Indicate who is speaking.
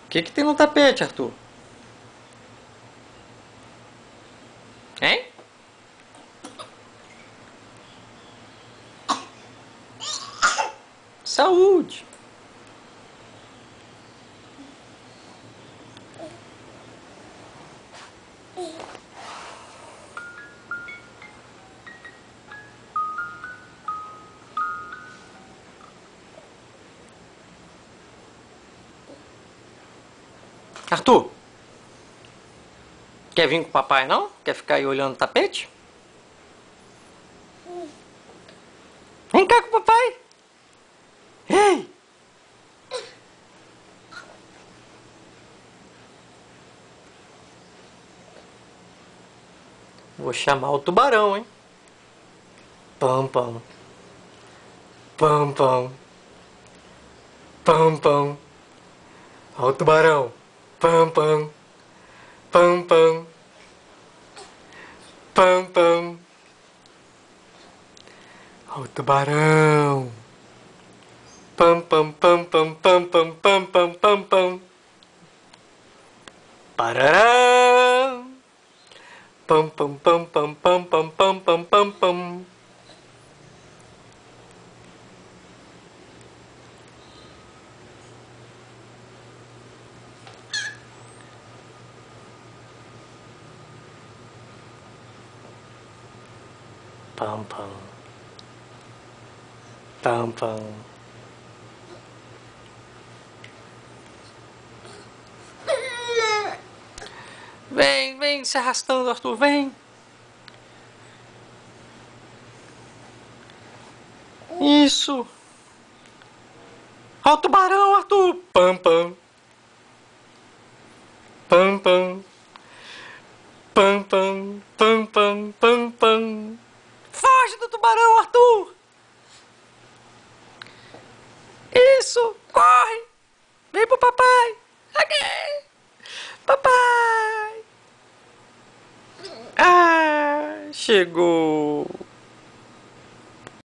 Speaker 1: O que que tem no tapete, Arthur? Hein? Saúde! Arthur, quer vir com o papai não? Quer ficar aí olhando o tapete? Vem cá com o papai! Ei! Vou chamar o tubarão, hein? Pam, pam. Pam, pam. Pam, pam. Olha o tubarão. Pam, pam. Pam, pam. Pam, pam. Olha o tubarão. Pam, pam, pam, pam, pam, pam, pam, pam, pam, pam. Parará. Pam, pam, pam, pam, pam, pam, pam, pam, pam, pam. Pam, pam. Pam, pam. Vem, vem se arrastando, Arthur, vem. Isso. Olha o tubarão, Arthur. Pam, pam. Pam, pam. Pam, pam. Pam, pam, pam, pam. Foge do tubarão, Arthur. Isso, corre. Vem pro papai. Aqui. Papai. Ah, chegou.